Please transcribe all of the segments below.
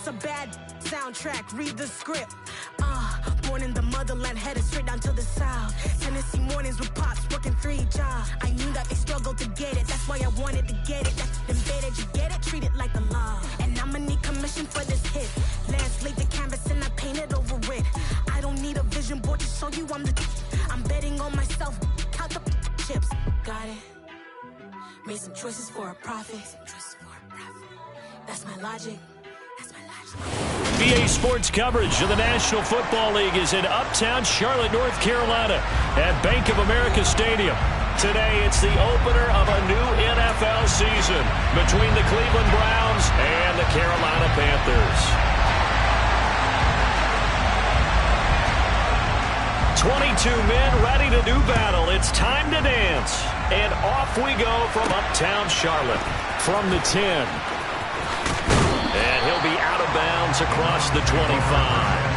It's a bad soundtrack, read the script. Born in the motherland, headed straight down to the south. Tennessee mornings with pops, working 3 jobs. I knew that they struggled to get it, that's why I wanted to get it. That's embedded, you get it, treat it like a law. And I'ma need commission for this hit. Lance laid the canvas and I painted over it. I don't need a vision board to show you I'm betting on myself, count the chips. Got it. Made some choices for a profit. That's my logic. BA Sports coverage of the National Football League is in Uptown Charlotte, North Carolina at Bank of America Stadium. Today, it's the opener of a new NFL season between the Cleveland Browns and the Carolina Panthers. 22 men ready to do battle. It's time to dance. And off we go from Uptown Charlotte. From the 10. And he'll be out of bounds across the 25.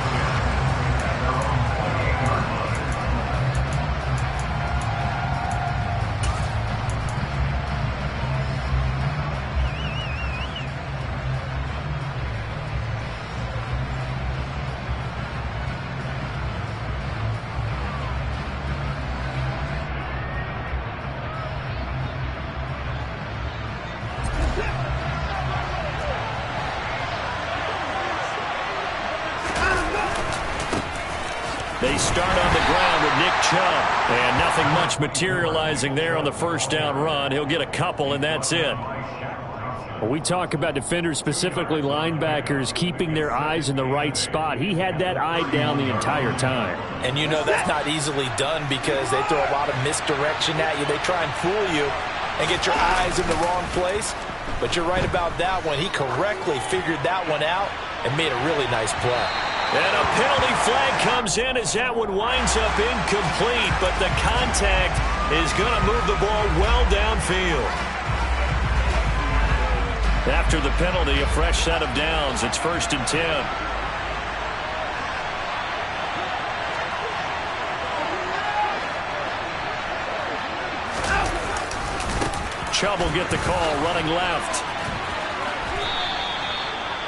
They start on the ground with Nick Chubb. And nothing much materializing there on the first down run. He'll get a couple, and that's it. When we talk about defenders, specifically linebackers, keeping their eyes in the right spot, he had that eye down the entire time. And you know that's not easily done because they throw a lot of misdirection at you. They try and fool you and get your eyes in the wrong place. But you're right about that one. He correctly figured that one out and made a really nice play. And a penalty flag comes in as that one winds up incomplete, but the contact is going to move the ball well downfield. After the penalty, a fresh set of downs. It's 1st and 10. Chubb will get the call, running left.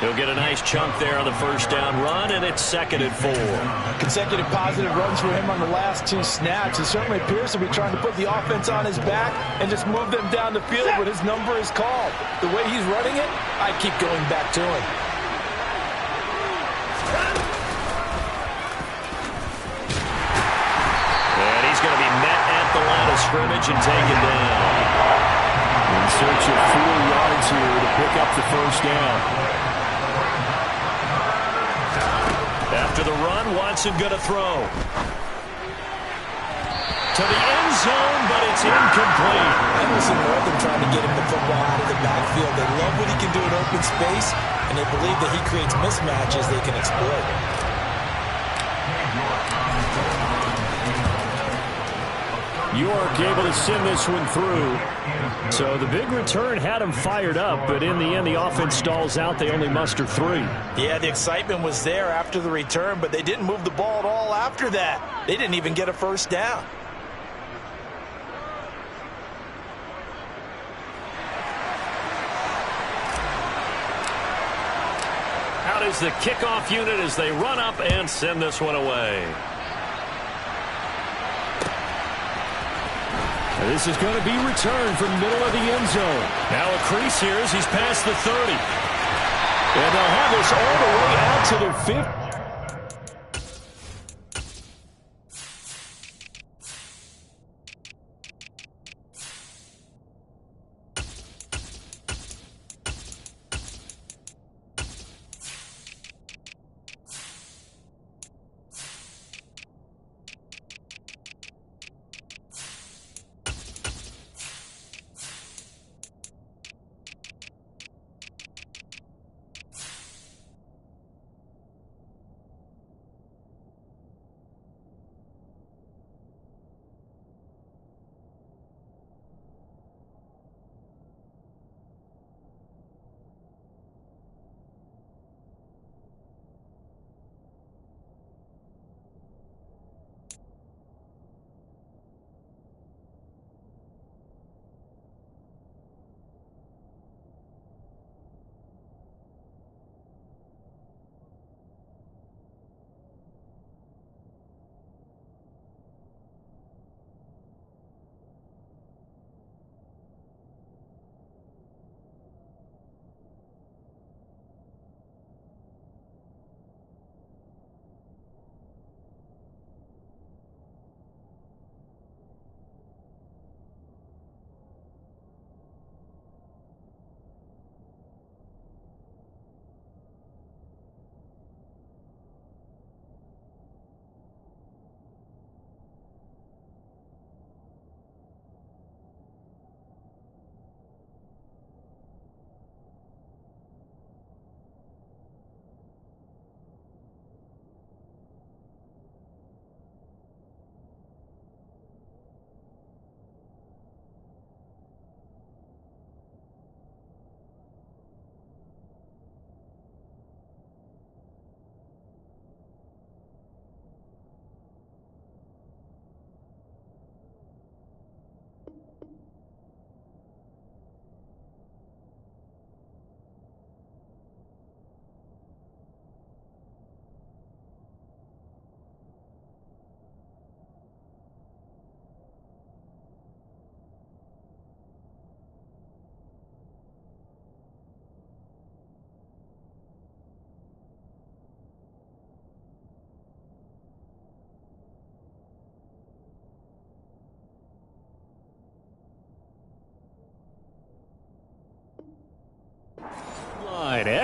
He'll get a nice chunk there on the first down run, and it's 2nd and 4. Consecutive positive runs for him on the last 2 snaps. He certainly appears to be trying to put the offense on his back and just move them down the field when his number is called. The way he's running it, I keep going back to him. And he's going to be met at the line of scrimmage and taken down. In search of 4 yards here to pick up the first down. After the run, Watson going to throw. To the end zone, but it's incomplete. I don't see Northam trying to get him the football out of the backfield. They love what he can do in open space, and they believe that he creates mismatches they can exploit. York able to send this one through. So the big return had him fired up, but in the end, the offense stalls out. They only muster 3. Yeah, the excitement was there after the return, but they didn't move the ball at all after that. They didn't even get a first down. Out is the kickoff unit as they run up and send this one away. This is going to be returned from the middle of the end zone. Now a crease here as he's past the 30. And they'll have this all the way out to their 50.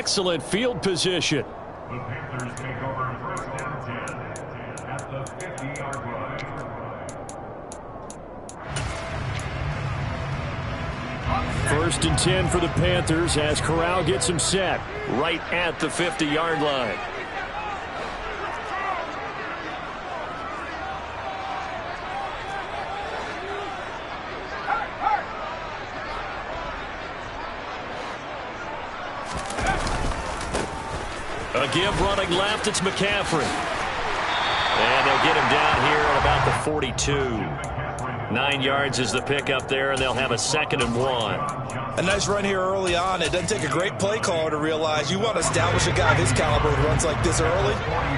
excellent field position. The Panthers take over first down 10 at the 50-yard line. First and 10 for the Panthers as Corral gets him set right at the 50-yard line. A give running left, it's McCaffrey. And they'll get him down here at about the 42. 9 yards is the pickup there, and they'll have a 2nd and 1. A nice run here early on. It doesn't take a great play caller to realize you want to establish a guy of his caliber who runs like this early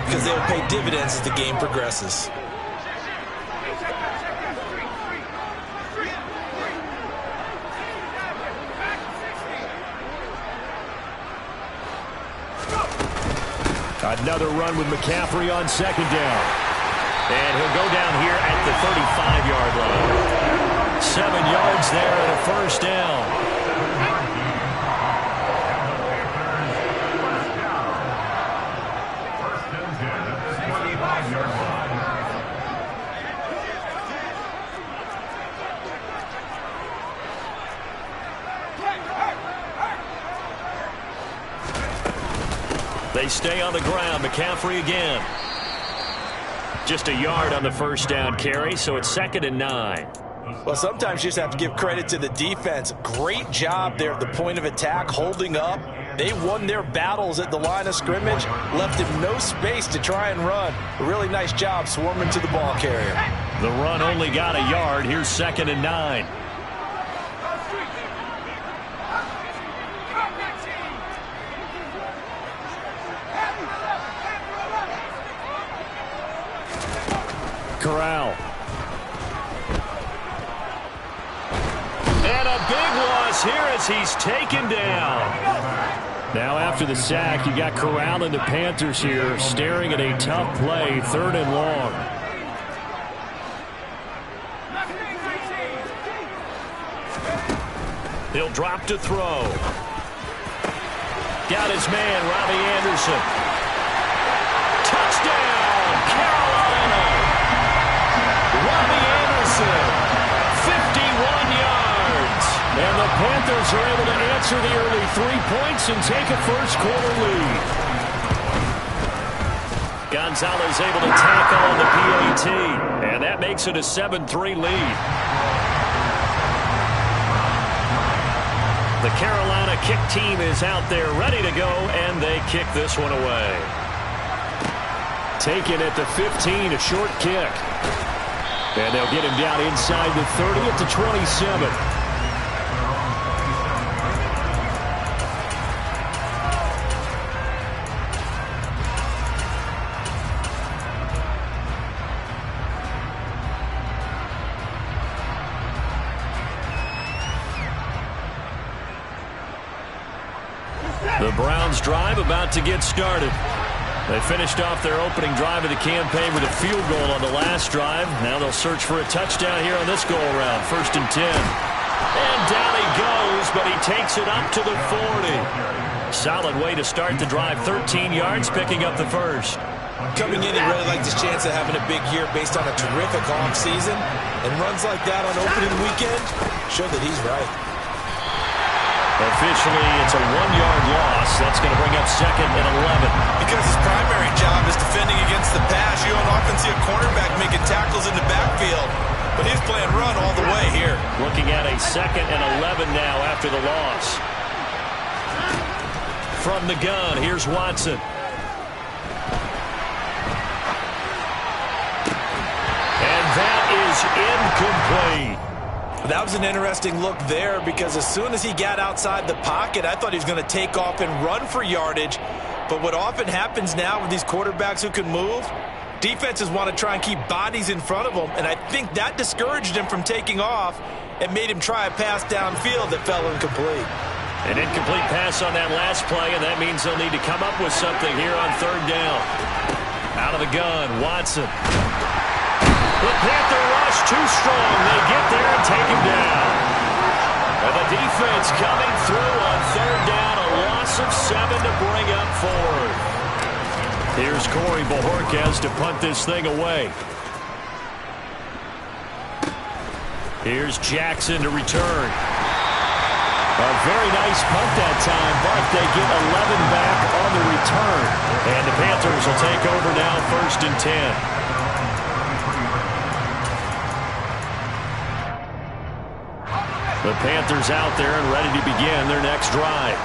because they'll pay dividends as the game progresses. Another run with McCaffrey on 2nd down. And he'll go down here at the 35-yard line. 7 yards there and a first down. They stay on the ground. McCaffrey again. Just a yard on the first down carry, so it's 2nd and 9. Well, sometimes you just have to give credit to the defense. Great job there at the point of attack, holding up. They won their battles at the line of scrimmage, left him no space to try and run. A really nice job swarming to the ball carrier. The run only got a yard. Here's 2nd and 9. Corral. And a big loss here as he's taken down. Now after the sack, you got Corral and the Panthers here staring at a tough play, 3rd and long. He'll drop to throw. Got his man, Robbie Anderson. Touchdown, Carolina! Robbie Anderson, 51 yards. And the Panthers are able to answer the early 3 points and take a first-quarter lead. Gonzalez able to tackle on the PAT, and that makes it a 7-3 lead. The Carolina kick team is out there ready to go, and they kick this one away. Taken at the 15, a short kick. And they'll get him down inside the 30 at the 27. The Browns drive about to get started. They finished off their opening drive of the campaign with a field goal on the last drive. Now they'll search for a touchdown here on this go-around. 1st and 10. And down he goes, but he takes it up to the 40. Solid way to start the drive. 13 yards, picking up the first. Coming in, he really liked his chance of having a big year based on a terrific offseason. And runs like that on opening weekend show that he's right. Officially, it's a 1-yard loss. That's going to bring up 2nd and 11. Because his primary job is defending against the pass. You don't often see a cornerback making tackles in the backfield. But he's playing run all the way here. Looking at a 2nd and 11 now after the loss. From the gun, here's Watson. And that is incomplete. That was an interesting look there because as soon as he got outside the pocket, I thought he was going to take off and run for yardage. But what often happens now with these quarterbacks who can move, defenses want to try and keep bodies in front of them, and I think that discouraged him from taking off and made him try a pass downfield that fell incomplete. An incomplete pass on that last play, and that means they'll need to come up with something here on 3rd down. Out of the gun, Watson. The Panther rush too strong. They get there and take him down. And the defense coming through on third down. A loss of 7 to bring up fourth. Here's Corey Bojorquez to punt this thing away. Here's Jackson to return. A very nice punt that time, but they get 11 back on the return. And the Panthers will take over now, 1st and 10. The Panthers out there and ready to begin their next drive.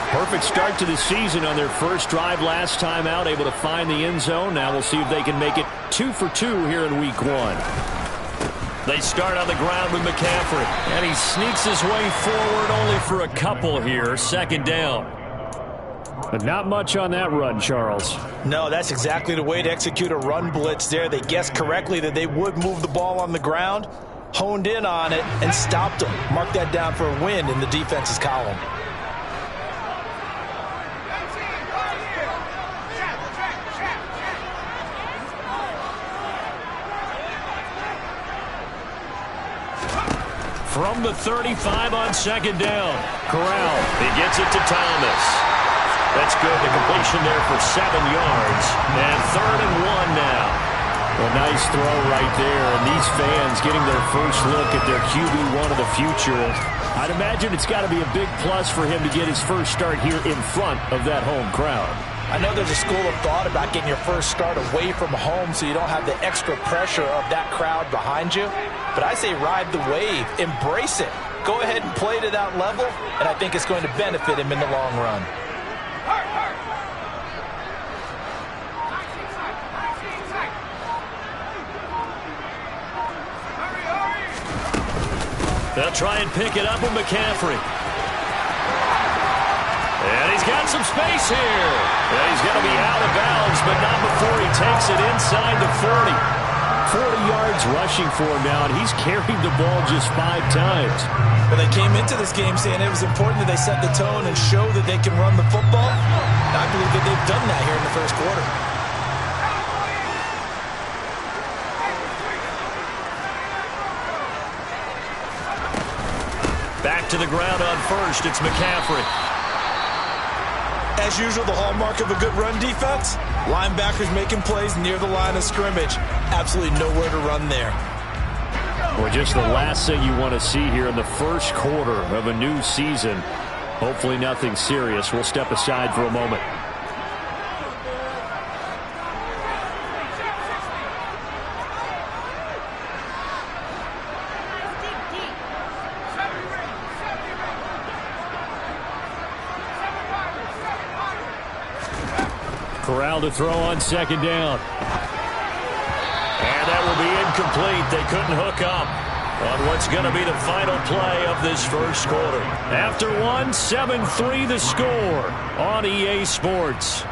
Perfect start to the season on their first drive last time out, able to find the end zone. Now we'll see if they can make it 2 for 2 here in week 1. They start on the ground with McCaffrey, and he sneaks his way forward only for a couple here. 2nd down. But not much on that run, Charles. No, that's exactly the way to execute a run blitz there. They guessed correctly that they would move the ball on the ground, honed in on it, and stopped them. Mark that down for a win in the defense's column. From the 35 on 2nd down. Corral, he gets it to Thomas. That's good. The completion there for 7 yards. And 3rd and 1 now. Well, nice throw right there. And these fans getting their first look at their QB1 of the future. I'd imagine it's got to be a big plus for him to get his first start here in front of that home crowd. I know there's a school of thought about getting your first start away from home so you don't have the extra pressure of that crowd behind you. But I say ride the wave. Embrace it. Go ahead and play to that level, and I think it's going to benefit him in the long run. They'll try and pick it up with McCaffrey. And he's got some space here. And he's going to be out of bounds, but not before he takes it inside the 40. 40 yards rushing for him now, and he's carried the ball just 5 times. Well, they came into this game saying it was important that they set the tone and show that they can run the football. And I believe that they've done that here in the first quarter. Back to the ground on first. It's McCaffrey. As usual, the hallmark of a good run defense, linebackers making plays near the line of scrimmage. Absolutely nowhere to run there. Well, just the last thing you want to see here in the first quarter of a new season. Hopefully nothing serious. We'll step aside for a moment. Corral to throw on 2nd down. And that will be incomplete. They couldn't hook up on what's going to be the final play of this first quarter. After one, 7-3 the score on EA Sports.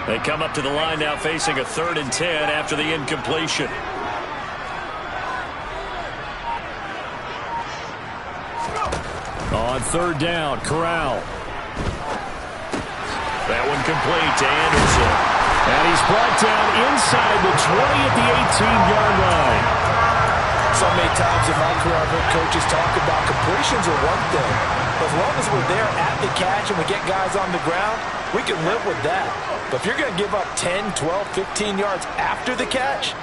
They come up to the line now facing a 3rd and 10 after the incompletion. On 3rd down, Corral. That one complete to Anderson. And he's brought down inside the 20 at the 18-yard line. So many times in my career, I've heard coaches talk about completions are one thing. But as long as we're there at the catch and we get guys on the ground, we can live with that. But if you're going to give up 10, 12, 15 yards after the catch,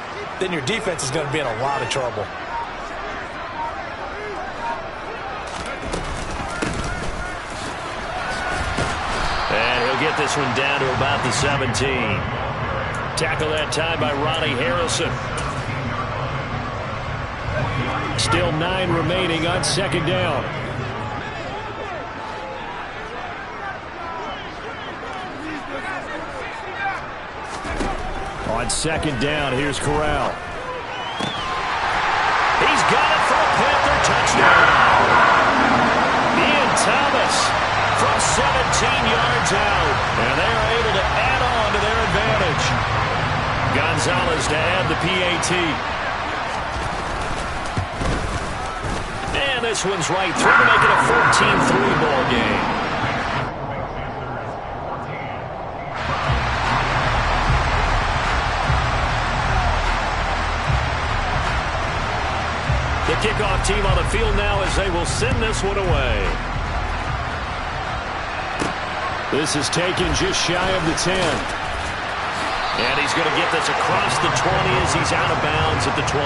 then your defense is going to be in a lot of trouble. And he'll get this one down to about the 17. Tackle that time by Ronnie Harrison. Still 9 remaining on 2nd down. On 2nd down, here's Corral. He's got it for a Panther touchdown. Ian Thomas from 17 yards out. And they are able to add on to their advantage. Gonzalez to add the PAT. And this one's right through to make it a 14-3 ball game. The kickoff team on the field now as they will send this one away. This is taken just shy of the 10. And he's going to get this across the 20 as he's out of bounds at the 23.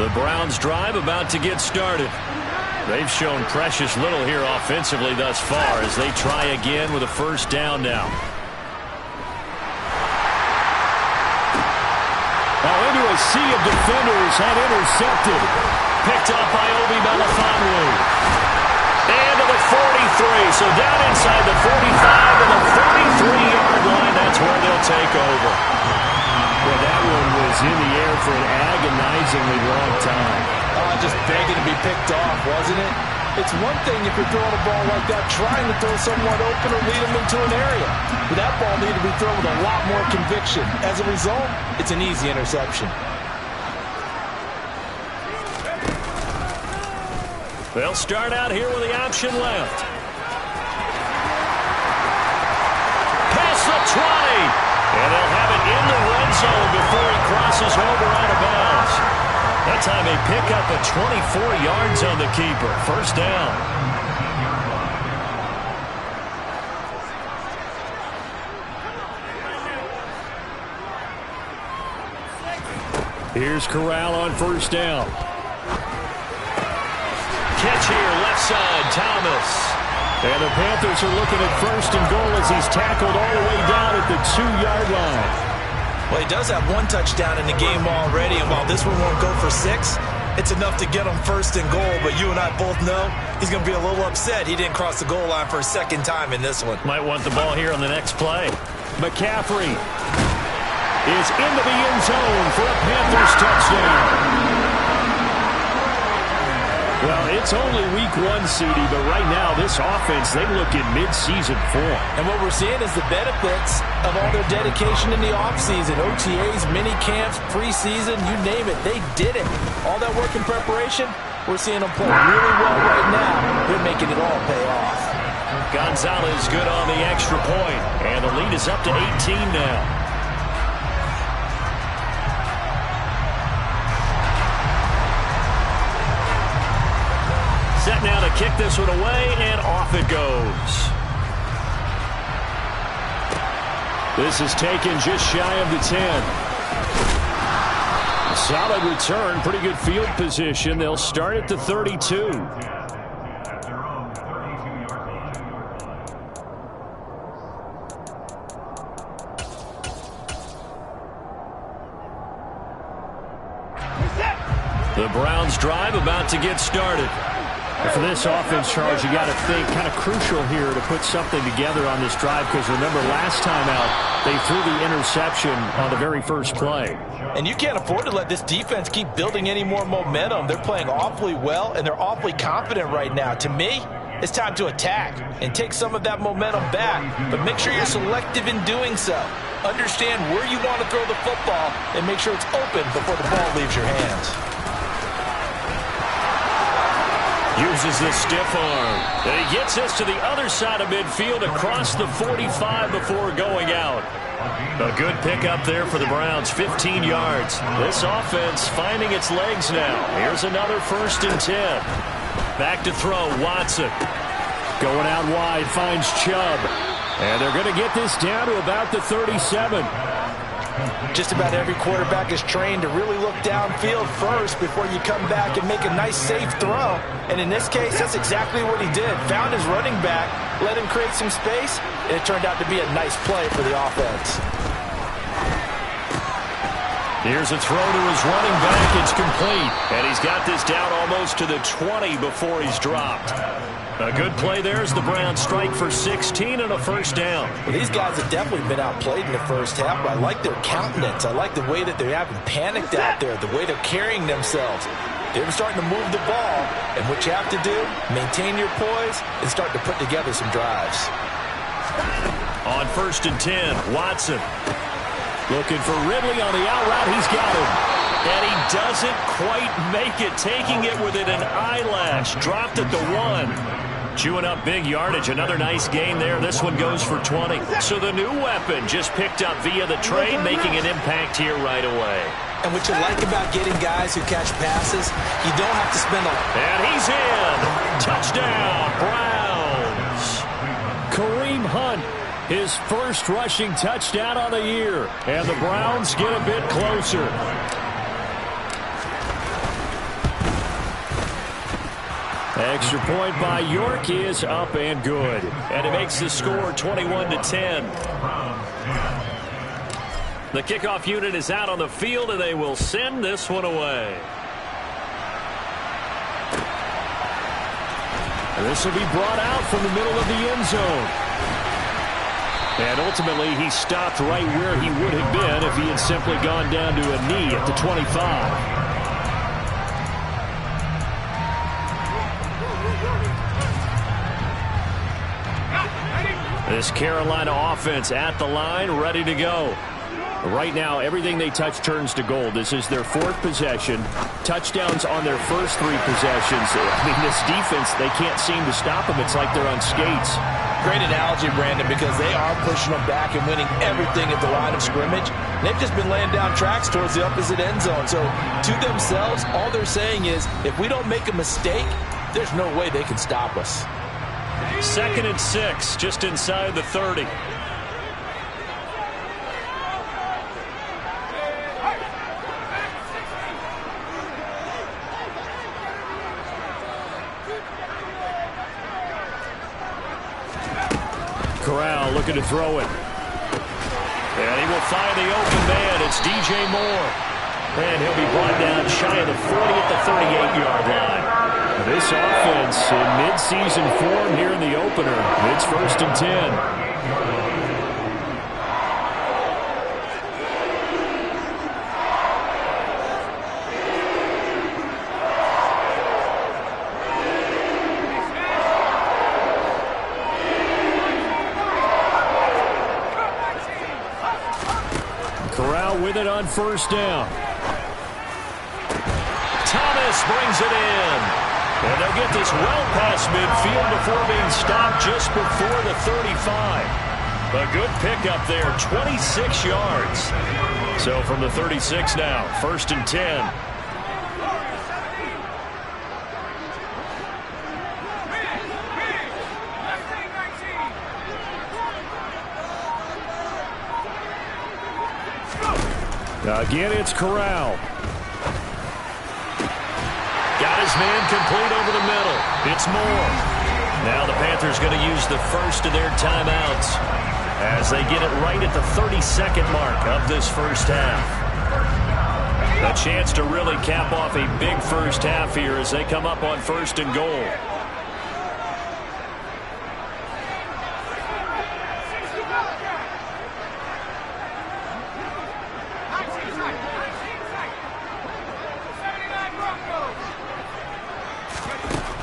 The Browns drive about to get started. They've shown precious little here offensively thus far as they try again with a first down now. Now into a sea of defenders had intercepted. Picked up by Obi Melifonwu. And to the 43. So down inside the 45 and the 33-yard line. That's where they'll take over. Well, that one was in the air for an agonizingly long time. Just begging to be picked off, wasn't it? It's one thing if you're throwing a ball like that, trying to throw someone open or lead them into an area. But that ball needed to be thrown with a lot more conviction. As a result, it's an easy interception. They'll start out here with the option left. Past the 20. And they'll have it in the red zone before he crosses over out of bounds. That time they pick up a 24 yards on the keeper. First down. Here's Corral on first down. Catch here, left side, Thomas. And the Panthers are looking at first and goal as he's tackled all the way down at the 2-yard line. Well, he does have one touchdown in the game already, and while this one won't go for 6, it's enough to get him first and goal. But you and I both know he's going to be a little upset he didn't cross the goal line for a second time in this one. Might want the ball here on the next play. McCaffrey is into the end zone for a Panthers touchdown. Well, it's only week 1, CD, but right now this offense, they look in mid-season form. And what we're seeing is the benefits of all their dedication in the offseason. OTAs, mini camps, preseason, you name it, they did it. All that work in preparation, we're seeing them play really well right now. They're making it all pay off. Gonzalez good on the extra point, and the lead is up to 18 now. Set now to kick this one away, and off it goes. This is taken just shy of the 10. Solid return, pretty good field position. They'll start at the 32. At their own 32-yard line. The Browns drive about to get started. And for this offense, Charles, you got to think kind of crucial here to put something together on this drive because remember last time out they threw the interception on the very first play. And you can't afford to let this defense keep building any more momentum. They're playing awfully well and they're awfully confident right now. To me, it's time to attack and take some of that momentum back, but make sure you're selective in doing so. Understand where you want to throw the football and make sure it's open before the ball leaves your hands. Uses the stiff arm. And he gets this to the other side of midfield across the 45 before going out. A good pickup there for the Browns, 15 yards. This offense finding its legs now. Here's another 1st and 10. Back to throw, Watson. Going out wide, finds Chubb. And they're going to get this down to about the 37. Just about every quarterback is trained to really look downfield first before you come back and make a nice, safe throw. And in this case, that's exactly what he did. Found his running back, let him create some space, and it turned out to be a nice play for the offense. Here's a throw to his running back. It's complete. And he's got this down almost to the 20 before he's dropped. A good play there as the Browns strike for 16 and a first down. Well, these guys have definitely been outplayed in the first half, but I like their countenance. I like the way that they haven't panicked out there, the way they're carrying themselves. They're starting to move the ball, and what you have to do, maintain your poise and start to put together some drives. On 1st and 10, Watson looking for Ridley on the out route. He's got him. And he doesn't quite make it, taking it within an eyelash. Dropped at the 1. Chewing up big yardage. Another nice gain there. This one goes for 20. So the new weapon just picked up via the trade, making an impact here right away. And what you like about getting guys who catch passes, you don't have to spend a lot. And he's in. Touchdown, Browns. Kareem Hunt, his first rushing touchdown on the year. And the Browns get a bit closer. Extra point by York is up and good. And it makes the score 21-10. The kickoff unit is out on the field, and they will send this one away. And this will be brought out from the middle of the end zone. And ultimately, he stopped right where he would have been if he had simply gone down to a knee at the 25. This Carolina offense at the line, ready to go. Right now, everything they touch turns to gold. This is their 4th possession. Touchdowns on their first 3 possessions. I mean, this defense, they can't seem to stop them. It's like they're on skates. Great analogy, Brandon, because they are pushing them back and winning everything at the line of scrimmage. They've just been laying down tracks towards the opposite end zone. So to themselves, all they're saying is, if we don't make a mistake, there's no way they can stop us. 2nd and 6, just inside the 30. Corral looking to throw it. And he will find the open man. It's DJ Moore. And he'll be brought down shy of the 40 at the 38-yard line. This offense in mid-season form here in the opener. It's 1st and 10. Corral with it on 1st down. Thomas brings it in. And they'll get this well past midfield before being stopped just before the 35. A good pickup there, 26 yards. So from the 36 now, 1st and 10. Again, it's Corral. Got his man complete over the middle. It's Moore. Now the Panthers going to use the first of their timeouts as they get it right at the 32nd mark of this first half. A chance to really cap off a big first half here as they come up on 1st and goal.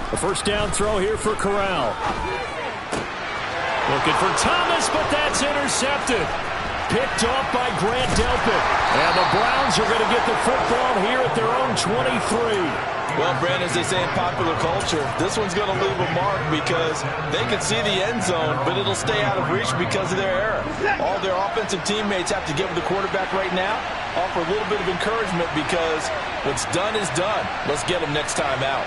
A first down throw here for Corral. Looking for Thomas, but that's intercepted. Picked off by Grant Delpit. And the Browns are going to get the football here at their own 23. Well, Brandon, as they say in popular culture, this one's going to leave a mark because they can see the end zone, but it'll stay out of reach because of their error. All their offensive teammates have to give the quarterback right now, offer a little bit of encouragement because what's done is done. Let's get them next time out.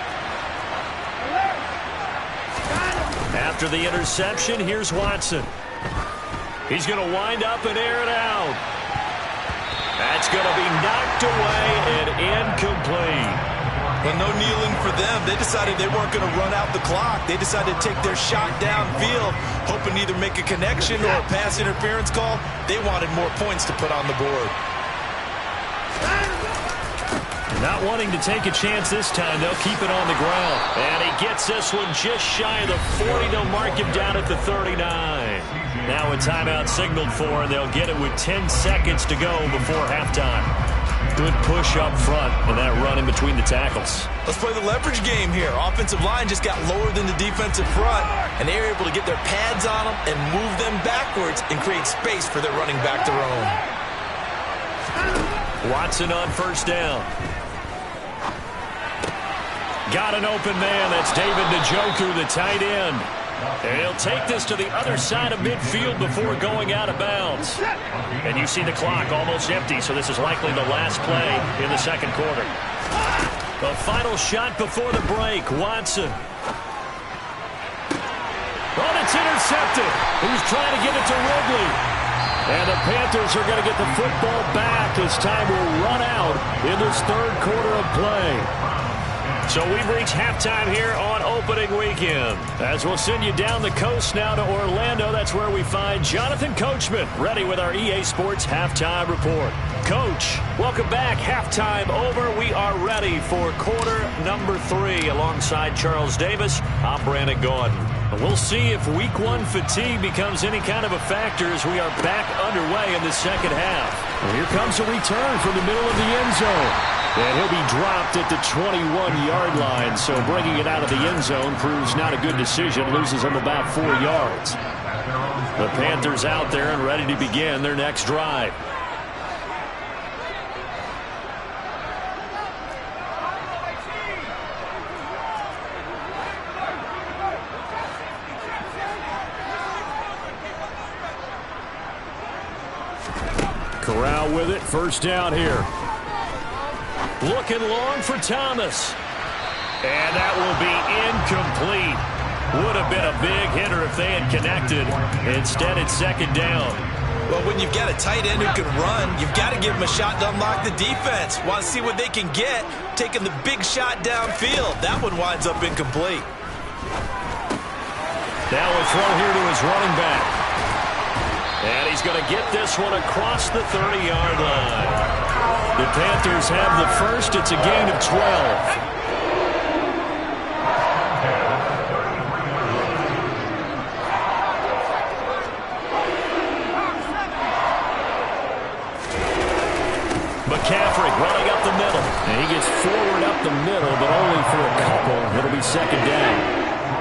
After the interception, here's Watson. He's going to wind up and air it out. That's going to be knocked away and incomplete. But no kneeling for them. They decided they weren't going to run out the clock. They decided to take their shot downfield, hoping to either make a connection or a pass interference call. They wanted more points to put on the board. Not wanting to take a chance this time, they'll keep it on the ground. And he gets this one just shy of the 40. They'll mark him down at the 39. Now a timeout signaled for, and they'll get it with 10 seconds to go before halftime. Good push up front and that run in between the tackles. Let's play the leverage game here. Offensive line just got lower than the defensive front, and they were able to get their pads on them and move them backwards and create space for their running back to roam. Watson on first down. Got an open man. That's David Njoku, the tight end. And he'll take this to the other side of midfield before going out of bounds. And you see the clock almost empty, so this is likely the last play in the second quarter. The final shot before the break, Watson. Oh, it's intercepted. He's trying to get it to Ridley. And the Panthers are going to get the football back as time will run out in this third quarter of play. So we've reached halftime here on opening weekend. As we'll send you down the coast now to Orlando, that's where we find Jonathan Coachman ready with our EA Sports Halftime Report. Coach, welcome back. Halftime over. We are ready for quarter number 3 alongside Charles Davis. I'm Brandon Gaudin. We'll see if week 1 fatigue becomes any kind of a factor as we are back underway in the second half. Well, here comes a return from the middle of the end zone. And he'll be dropped at the 21-yard line, so bringing it out of the end zone proves not a good decision. Loses him about 4 yards. The Panthers out there and ready to begin their next drive. Corral with it, first down here. Looking long for Thomas. And that will be incomplete. Would have been a big hitter if they had connected. Instead, it's second down. Well, when you've got a tight end who can run, you've got to give him a shot to unlock the defense. Want to see what they can get, taking the big shot downfield. That one winds up incomplete. Now a throw here to his running back. And he's going to get this one across the 30-yard line. The Panthers have the first. It's a gain of 12. McCaffrey running up the middle. And he gets forward up the middle, but only for a couple. It'll be second down.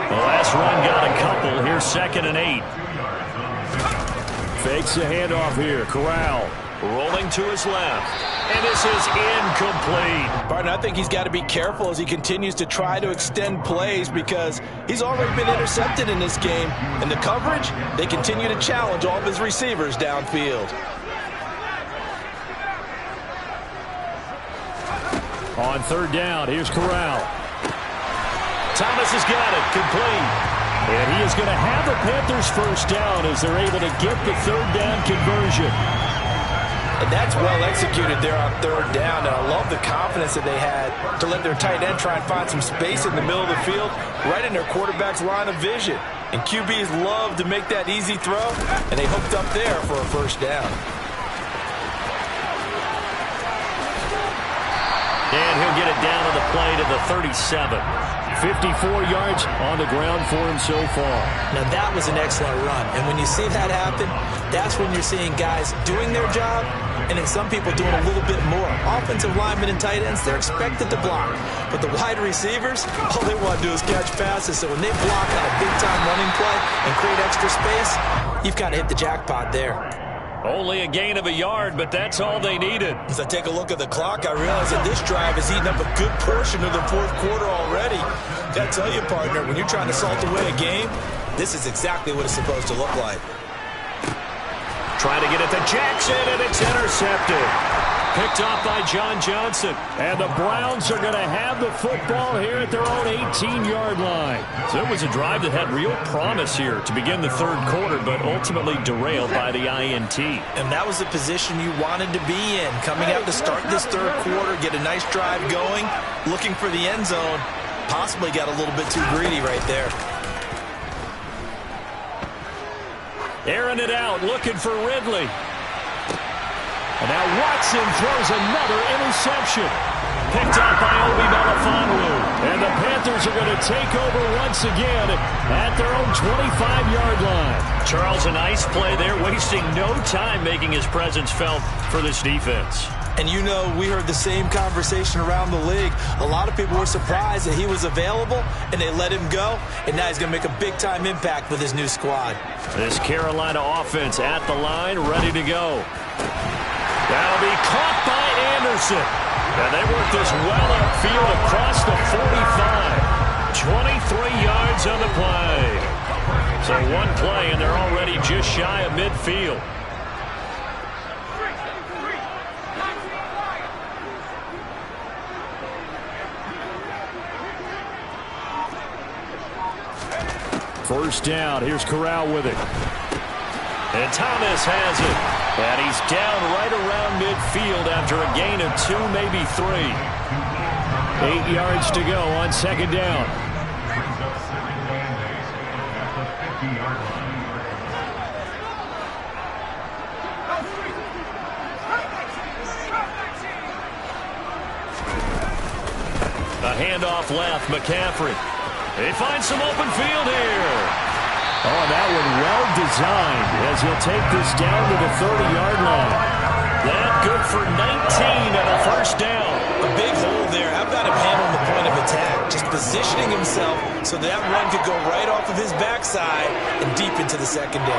The last run got a couple. Here's 2nd and 8. Fakes the handoff here. Corral rolling to his left. And this is incomplete. Partner, I think he's got to be careful as he continues to try to extend plays because he's already been intercepted in this game. And the coverage, they continue to challenge all of his receivers downfield. On third down, here's Corral. Thomas has got it, complete. And he is going to have the Panthers first down as they're able to get the third down conversion. And that's well executed there on third down. And I love the confidence that they had to let their tight end try and find some space in the middle of the field, right in their quarterback's line of vision. And QBs love to make that easy throw, and they hooked up there for a first down. And he'll get it down on the play to the 37. 54 yards on the ground for him so far. Now that was an excellent run. And when you see that happen, that's when you're seeing guys doing their job and then some people doing a little bit more. Offensive linemen and tight ends, they're expected to block. But the wide receivers, all they want to do is catch passes. So when they block on a big-time running play and create extra space, you've kind of hit the jackpot there. Only a gain of a yard, but that's all they needed. As I take a look at the clock, I realize that this drive has eaten up a good portion of the fourth quarter already. Gotta tell you, partner, when you're trying to salt away a game, this is exactly what it's supposed to look like. Trying to get it to Jackson, and it's intercepted. Picked off by John Johnson. And the Browns are going to have the football here at their own 18-yard line. So it was a drive that had real promise here to begin the third quarter, but ultimately derailed by the INT. And that was the position you wanted to be in. Coming out to start this third quarter, get a nice drive going, looking for the end zone. Possibly got a little bit too greedy right there. Airing it out, looking for Ridley. And now Watson throws another interception. Picked up by Obi Melifonwu. And the Panthers are going to take over once again at their own 25-yard line. Charles, a nice play there, wasting no time making his presence felt for this defense. And you know, we heard the same conversation around the league. A lot of people were surprised that he was available, and they let him go. And now he's going to make a big-time impact with his new squad. This Carolina offense at the line, ready to go. That'll be caught by Anderson. And they work this well upfield across the 45. 23 yards on the play. So one play, and they're already just shy of midfield. First down. Here's Corral with it. And Thomas has it. And he's down right around midfield after a gain of 2, maybe 3. 8 yards to go on second down. Brings up second and 8 at the 50-yard line. A handoff left. McCaffrey. They find some open field here. Oh, that one well designed as he'll take this down to the 30-yard line. That good for 19 and a first down. A big hole there. How about him handling the point of attack? Just positioning himself so that run could go right off of his backside and deep into the secondary.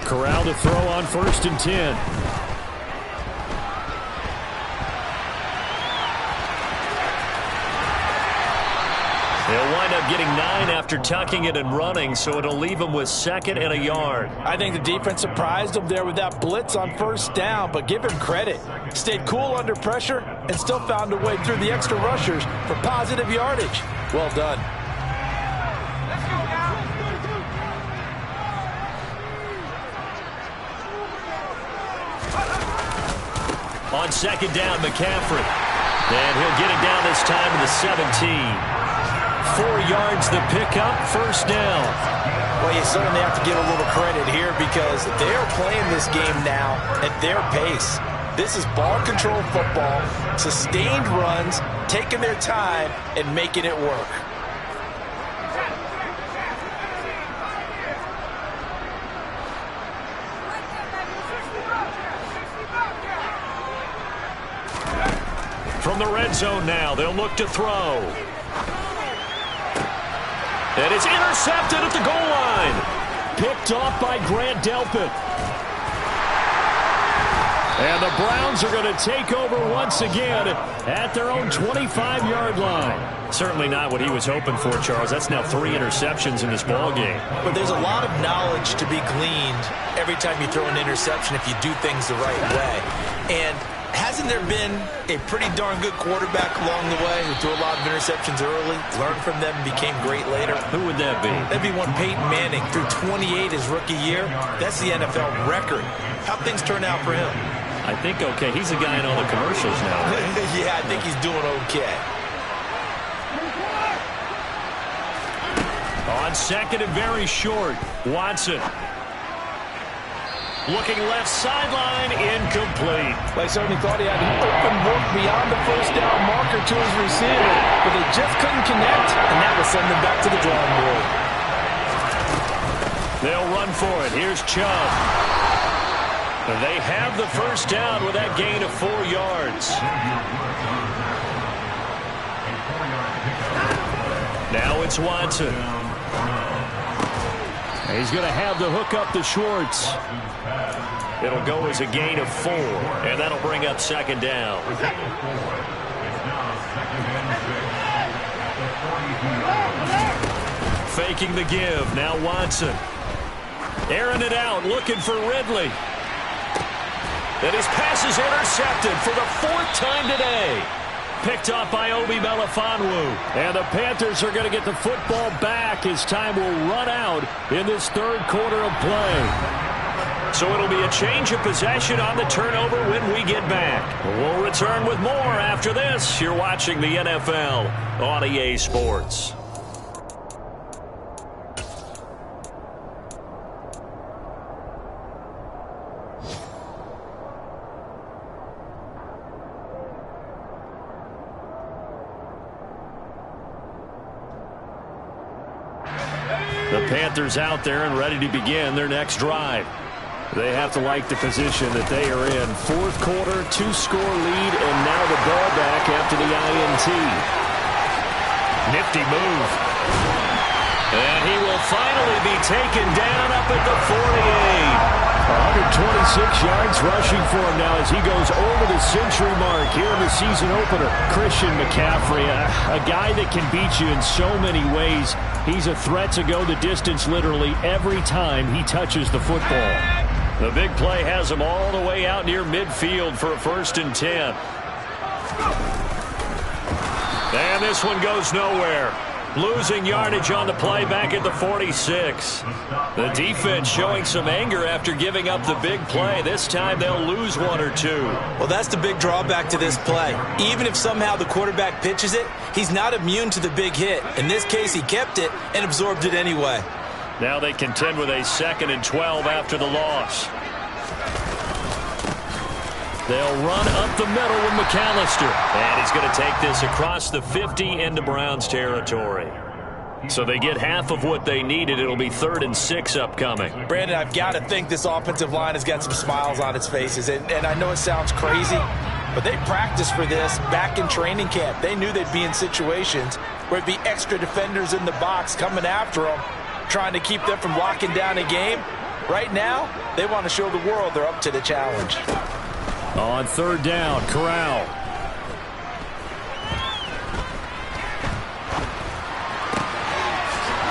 Corral to throw on 1st and 10. He'll wind up getting 9 after tucking it and running, so it'll leave him with 2nd and a yard. I think the defense surprised him there with that blitz on 1st down, but give him credit. Stayed cool under pressure and still found a way through the extra rushers for positive yardage. Well done. On second down, McCaffrey. And he'll get it down this time to the 17. 4 yards the pickup, 1st down. Well, you certainly have to give a little credit here because they're playing this game now at their pace. This is ball control football, sustained runs, taking their time and making it work. From the red zone now, they'll look to throw. And it's intercepted at the goal line. Picked off by Grant Delpit. And the Browns are going to take over once again at their own 25-yard line. Certainly not what he was hoping for, Charles. That's now 3 interceptions in this ball game. But there's a lot of knowledge to be gleaned every time you throw an interception if you do things the right way. And hasn't there been a pretty darn good quarterback along the way who threw a lot of interceptions early, learned from them, became great later? Who would that be? That'd be one Peyton Manning. Threw 28 his rookie year. That's the NFL record. How'd things turn out for him? I think okay. He's the guy in all the commercials now. Right? Yeah, I think he's doing okay. On second and very short, Watson. Looking left sideline, incomplete. They certainly thought he had an open look beyond the 1st down marker to his receiver, but they just couldn't connect, and that would send them back to the drawing board. They'll run for it. Here's Chubb. They have the 1st down with that gain of 4 yards. Now it's Watson. He's going to have the hook up to Schwartz. It'll go as a gain of 4, and that'll bring up 2nd down. Faking the give. Now Watson. Airing it out, looking for Ridley. And his pass is intercepted for the 4th time today. Picked off by Obi Melifonwu. And the Panthers are going to get the football back as time will run out in this 3rd quarter of play. So it'll be a change of possession on the turnover when we get back. We'll return with more after this. You're watching the NFL on EA Sports. The Panthers out there and ready to begin their next drive. They have to like the position that they are in. Fourth quarter, 2-score lead, and now the ball back after the INT. Nifty move. And he will finally be taken down up at the 48. 126 yards rushing for him now as he goes over the century mark here in the season opener. Christian McCaffrey, a guy that can beat you in so many ways. He's a threat to go the distance literally every time he touches the football. The big play has him all the way out near midfield for a 1st and 10. And this one goes nowhere. Losing yardage on the play back at the 46. The defense showing some anger after giving up the big play. This time they'll lose 1 or 2. Well, that's the big drawback to this play. Even if somehow the quarterback pitches it, he's not immune to the big hit. In this case, he kept it and absorbed it anyway. Now they contend with a 2nd and 12 after the loss. They'll run up the middle with McAllister. And he's going to take this across the 50 into Browns territory. So they get half of what they needed. It'll be 3rd and 6 upcoming. Brandon, I've got to think this offensive line has got some smiles on its faces. And I know it sounds crazy, but they practiced for this back in training camp. They knew they'd be in situations where it'd be extra defenders in the box coming after them, trying to keep them from locking down a game. Right now, they want to show the world they're up to the challenge. On 3rd down, Corral.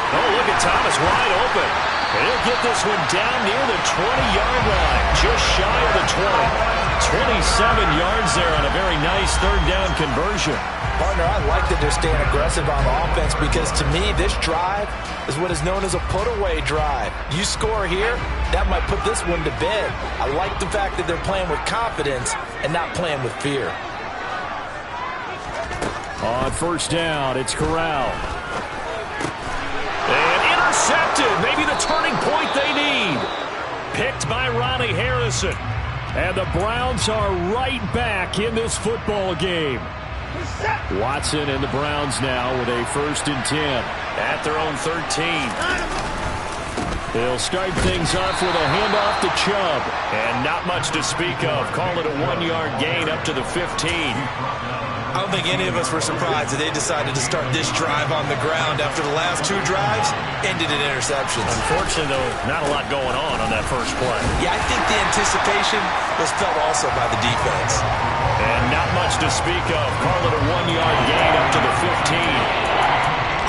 Oh, look at Thomas wide open. And he'll get this one down near the 20-yard line, just shy of the 20. 27 yards there on a very nice 3rd down conversion. Partner, I like that they're staying aggressive on offense because to me, this drive is what is known as a put-away drive. You score here, that might put this one to bed. I like the fact that they're playing with confidence and not playing with fear. On 1st down, it's Corral. And intercepted. Maybe the turning point they need. Picked by Ronnie Harrison. And the Browns are right back in this football game. Watson and the Browns now with a 1st and 10 at their own 13. They'll start things off with a handoff to Chubb. And not much to speak of. Call it a 1-yard gain up to the 15. I don't think any of us were surprised that they decided to start this drive on the ground after the last 2 drives ended in interceptions. Unfortunately, though, not a lot going on that first play. Yeah, I think the anticipation was felt also by the defense. And not much to speak of. Call it a 1-yard gain up to the 15.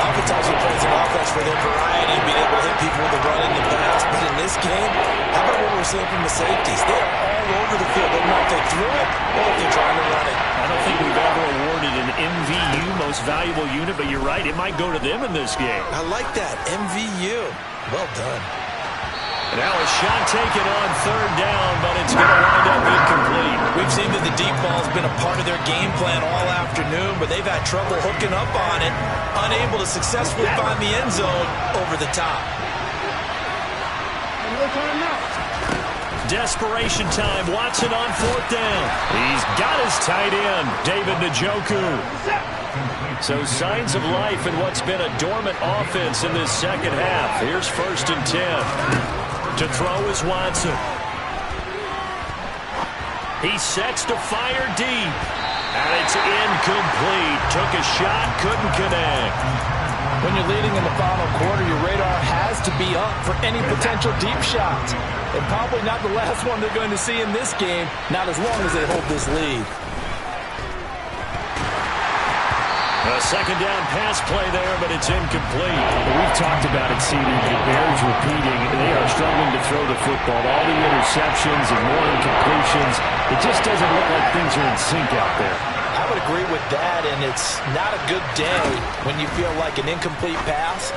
Oftentimes we play an offense for their variety and being able to hit people with the run and the pass. But in this game, how about what we're seeing from the safeties? They are all over the field. They don't know if they threw it or if they're trying to run it. I don't think we've ever awarded an MVU, most valuable unit, but you're right, it might go to them in this game. I like that, MVU. Well done. Now a shot taken on 3rd down, but it's going to wind up incomplete. We've seen that the deep ball has been a part of their game plan all afternoon, but they've had trouble hooking up on it, unable to successfully find the end zone over the top. Desperation time. Watson on 4th down. He's got his tight end, David Njoku. So signs of life in what's been a dormant offense in this second half. Here's 1st and 10. To throw is Watson. He sets to fire deep. And it's incomplete. Took a shot, couldn't connect. When you're leading in the final quarter, your radar has to be up for any potential deep shots. And probably not the last one they're going to see in this game, not as long as they hold this lead. A 2nd down pass play there, but it's incomplete. We've talked about it, CD, but it bears repeating. They are struggling to throw the football. All the interceptions and more incompletions. It just doesn't look like things are in sync out there. I would would agree with that, and it's not a good day when you feel like an incomplete pass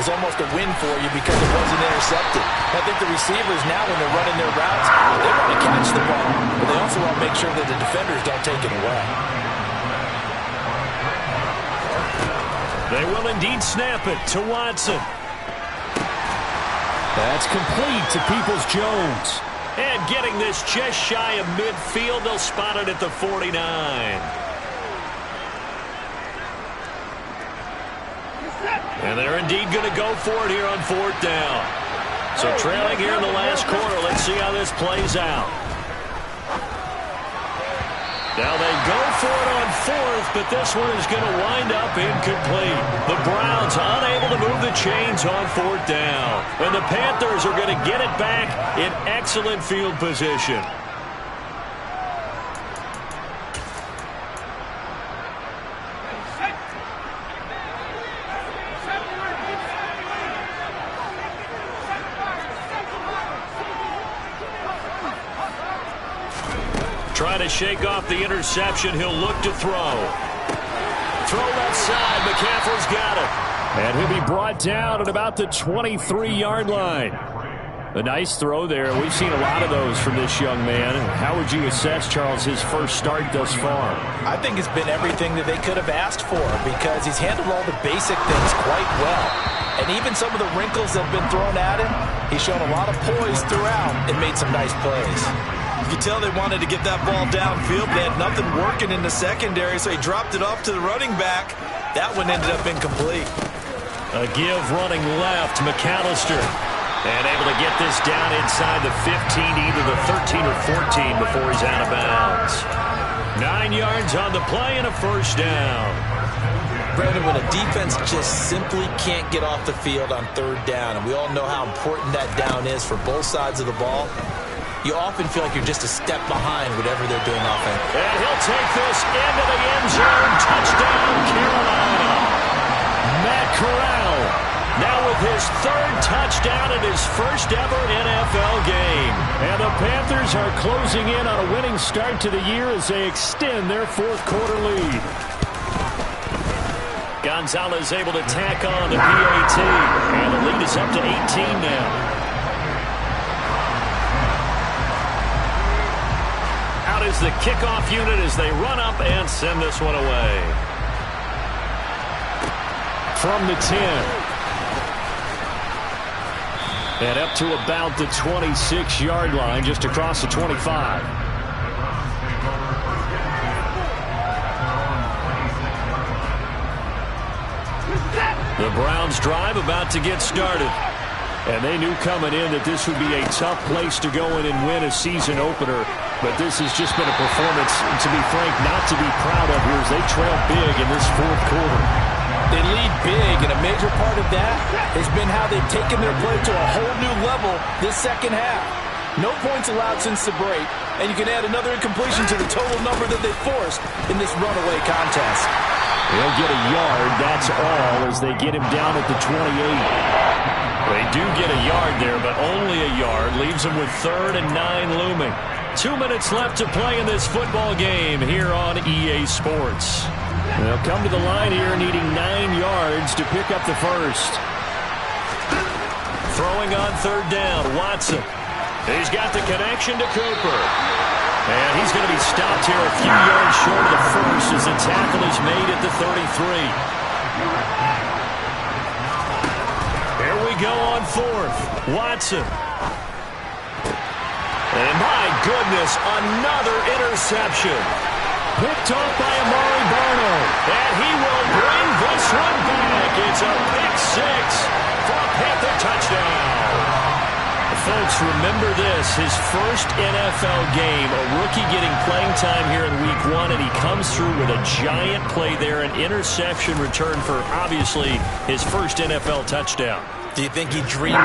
is almost a win for you because it wasn't intercepted. I think the receivers now, when they're running their routes, they want to catch the ball, but they also want to make sure that the defenders don't take it away. They will indeed snap it to Watson. That's complete to Peoples-Jones. And getting this just shy of midfield, they'll spot it at the 49. And they're indeed going to go for it here on 4th down. So trailing here in the last quarter. Let's see how this plays out. Now they go for it on 4th, but this one is going to wind up incomplete. The Browns unable to move the chains on 4th down. And the Panthers are going to get it back in excellent field position. Trying to shake off the interception. He'll look to throw. Throw left side. McCaffrey's got it. And he'll be brought down at about the 23-yard line. A nice throw there. We've seen a lot of those from this young man. How would you assess, Charles, his first start thus far? I think it's been everything that they could have asked for because he's handled all the basic things quite well. And even some of the wrinkles that have been thrown at him, he's shown a lot of poise throughout and made some nice plays. You could tell they wanted to get that ball downfield. They had nothing working in the secondary, so he dropped it off to the running back. That one ended up incomplete. A give running left, McAllister. And able to get this down inside the 15, either the 13 or 14 before he's out of bounds. 9 yards on the play and a first down. Brandon, when a defense just simply can't get off the field on 3rd down, and we all know how important that down is for both sides of the ball, you often feel like you're just a step behind whatever they're doing offensively. And he'll take this into the end zone. Touchdown, Carolina. Matt Corral now with his 3rd touchdown in his first ever NFL game. And the Panthers are closing in on a winning start to the year as they extend their 4th quarter lead. Gonzalez able to tack on the PAT. And the lead is up to 18 now. Out is the kickoff unit as they run up and send this one away. From the 10. And up to about the 26-yard line, just across the 25. The Browns drive about to get started. And they knew coming in that this would be a tough place to go in and win a season opener. But this has just been a performance, to be frank, not to be proud of here as they trail big in this 4th quarter. They lead big, and a major part of that has been how they've taken their play to a whole new level this second half. No points allowed since the break, and you can add another incompletion to the total number that they forced in this runaway contest. They'll get a yard, that's all, as they get him down at the 28. They do get a yard there, but only a yard. Leaves them with 3rd and 9 looming. 2 minutes left to play in this football game here on EA Sports. They'll come to the line here needing 9 yards to pick up the first. Throwing on 3rd down, Watson. He's got the connection to Cooper. And he's going to be stopped here a few yards short of the first as the tackle is made at the 33. Here we go on 4th. Watson. And my goodness, another interception. Picked off by Amari Barno. And he will bring this one back. It's a pick 6 for a Panther touchdown. Folks, remember this, his first NFL game, a rookie getting playing time here in week 1, and he comes through with a giant play there, an interception return for, obviously, his first NFL touchdown. Do you think he dreamed